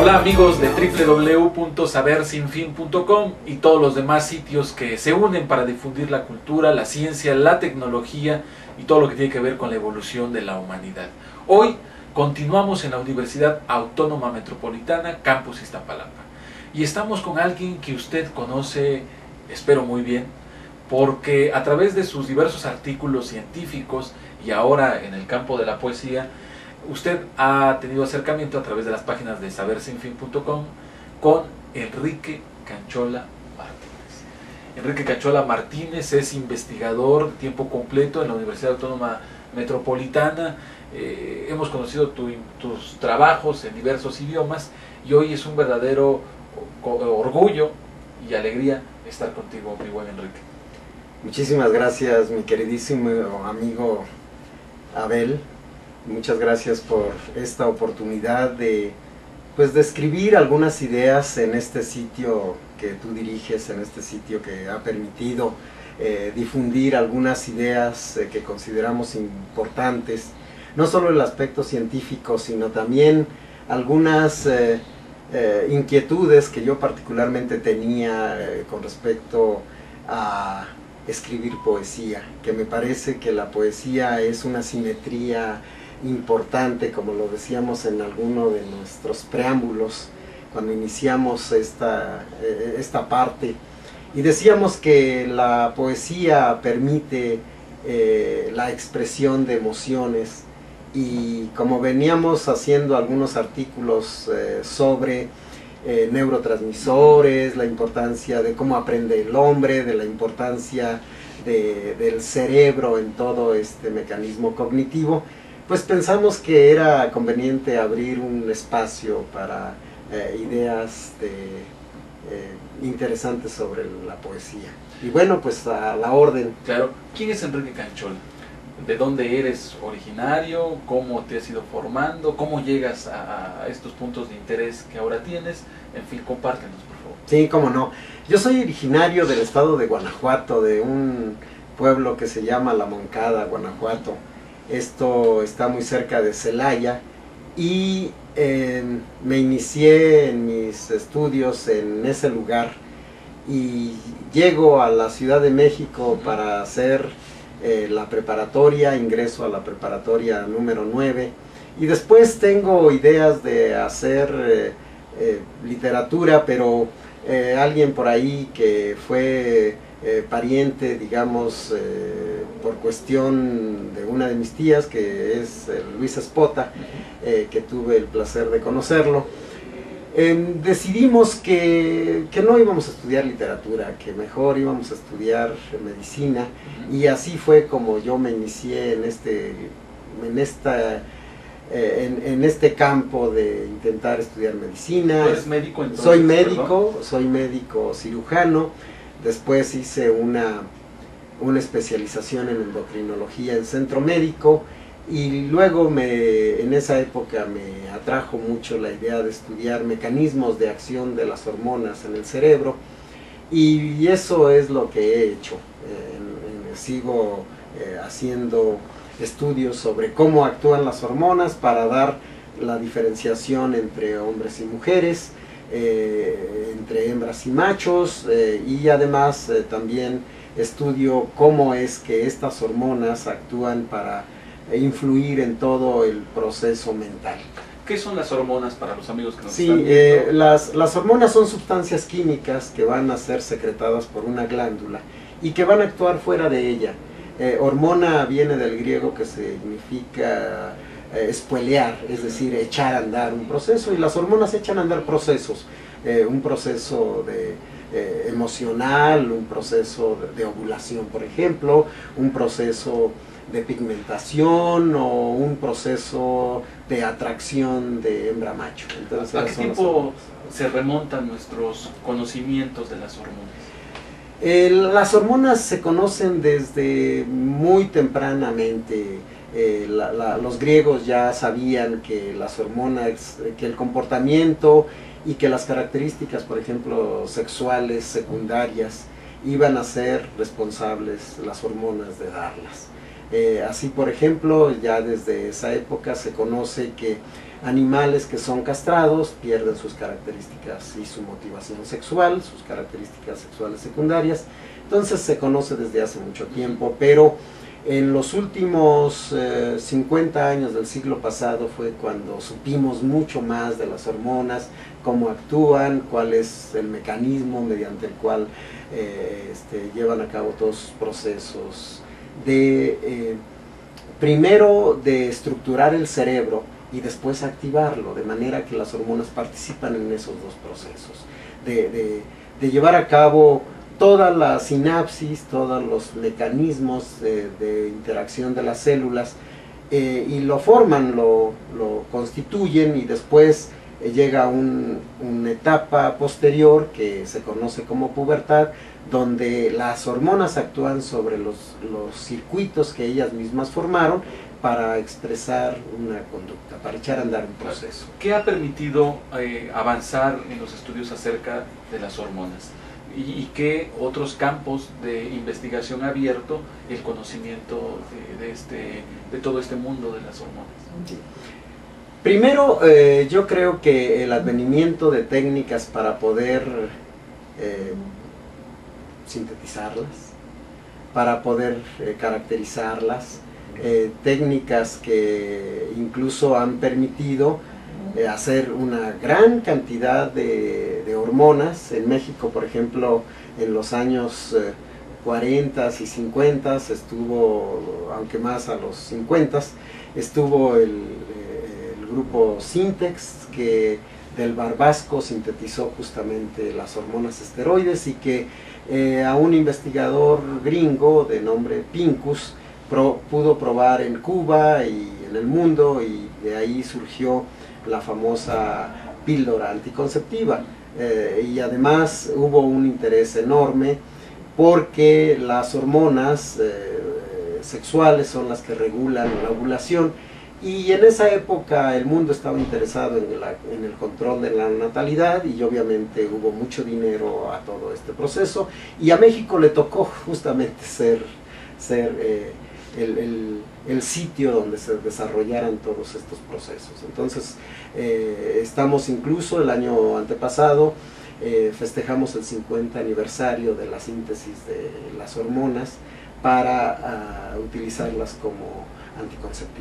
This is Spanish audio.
Hola amigos de www.sabersinfin.com y todos los demás sitios que se unen para difundir la cultura, la ciencia, la tecnología y todo lo que tiene que ver con la evolución de la humanidad. Hoy continuamos en la Universidad Autónoma Metropolitana, Campus Iztapalapa. Y estamos con alguien que usted conoce, espero muy bien, porque a través de sus diversos artículos científicos y ahora en el campo de la poesía, usted ha tenido acercamiento a través de las páginas de sabersinfin.com con Enrique Canchola Martínez. Enrique Canchola Martínez es investigador de tiempo completo en la Universidad Autónoma Metropolitana. Hemos conocido tus trabajos en diversos idiomas y hoy es un verdadero orgullo y alegría estar contigo, mi buen Enrique. Muchísimas gracias, mi queridísimo amigo Abel. Muchas gracias por esta oportunidad de escribir algunas ideas en este sitio que tú diriges, en este sitio que ha permitido difundir algunas ideas que consideramos importantes, no solo el aspecto científico, sino también algunas inquietudes que yo particularmente tenía con respecto a escribir poesía, que me parece que la poesía es una simetría importante, como lo decíamos en alguno de nuestros preámbulos cuando iniciamos esta parte, y decíamos que la poesía permite la expresión de emociones, y como veníamos haciendo algunos artículos sobre neurotransmisores, la importancia de cómo aprende el hombre, de la importancia del cerebro en todo este mecanismo cognitivo, pues pensamos que era conveniente abrir un espacio para ideas interesantes sobre la poesía. Y bueno, pues a la orden. Claro. ¿Quién es Enrique Canchola? ¿De dónde eres originario? ¿Cómo te has ido formando? ¿Cómo llegas a estos puntos de interés que ahora tienes? En fin, compártenos, por favor. Sí, cómo no. Yo soy originario del estado de Guanajuato, de un pueblo que se llama La Moncada, Guanajuato. Esto está muy cerca de Celaya, y me inicié en mis estudios en ese lugar y llego a la Ciudad de México para hacer la preparatoria, ingreso a la preparatoria número 9, y después tengo ideas de hacer literatura, pero alguien por ahí que fue pariente, digamos, por cuestión de una de mis tías, que es Luis Espota, que tuve el placer de conocerlo, decidimos que no íbamos a estudiar literatura, que mejor íbamos a estudiar medicina, y así fue como yo me inicié en este campo de intentar estudiar medicina. ¿Tú eres médico entonces? Soy médico cirujano. Después hice una especialización en endocrinología en centro médico, y luego en esa época me atrajo mucho la idea de estudiar mecanismos de acción de las hormonas en el cerebro, y eso es lo que he hecho. Sigo haciendo estudios sobre cómo actúan las hormonas para dar la diferenciación entre hombres y mujeres, entre hembras y machos, y además también estudio cómo es que estas hormonas actúan para influir en todo el proceso mental. ¿Qué son las hormonas para los amigos que nos Sí, están viendo? las hormonas son sustancias químicas que van a ser secretadas por una glándula y que van a actuar fuera de ella. Hormona viene del griego, que significa espuelear, es decir, echar a andar un proceso, y las hormonas echan a andar procesos, un proceso emocional, un proceso de ovulación, por ejemplo, un proceso de pigmentación, o un proceso de atracción de hembra-macho. ¿A qué tiempo se remontan nuestros conocimientos de las hormonas? Las hormonas se conocen desde muy tempranamente. Los griegos ya sabían que las hormonas, que el comportamiento y que las características, por ejemplo, sexuales secundarias, iban a ser responsables las hormonas de darlas. Así, por ejemplo, ya desde esa época se conoce que animales que son castrados pierden sus características y su motivación sexual, sus características sexuales secundarias. Entonces se conoce desde hace mucho tiempo, pero en los últimos 50 años del siglo pasado fue cuando supimos mucho más de las hormonas, cómo actúan, cuál es el mecanismo mediante el cual llevan a cabo todos sus procesos primero de estructurar el cerebro y después activarlo, de manera que las hormonas participan en esos dos procesos, de llevar a cabo toda la sinapsis, todos los mecanismos de interacción de las células, y lo forman, lo constituyen, y después llega una etapa posterior que se conoce como pubertad, donde las hormonas actúan sobre los circuitos que ellas mismas formaron para expresar una conducta, para echar a andar un proceso. ¿Qué ha permitido avanzar en los estudios acerca de las hormonas? ¿Y qué otros campos de investigación ha abierto el conocimiento de todo este mundo de las hormonas? Sí. Primero, yo creo que el advenimiento de técnicas para poder sintetizarlas, para poder caracterizarlas, técnicas que incluso han permitido hacer una gran cantidad de hormonas. En México, por ejemplo, en los años 40 y 50 estuvo, aunque más a los 50, estuvo el grupo Sintex, que del Barbasco sintetizó justamente las hormonas esteroides, y que a un investigador gringo de nombre Pincus pudo probar en Cuba y en el mundo, y de ahí surgió la famosa píldora anticonceptiva. Y además hubo un interés enorme porque las hormonas sexuales son las que regulan la ovulación, y en esa época el mundo estaba interesado en el control de la natalidad, y obviamente hubo mucho dinero a todo este proceso, y a México le tocó justamente ser el sitio donde se desarrollaran todos estos procesos. Entonces estamos incluso el año antepasado, festejamos el 50 aniversario de la síntesis de las hormonas para utilizarlas como anticonceptivos.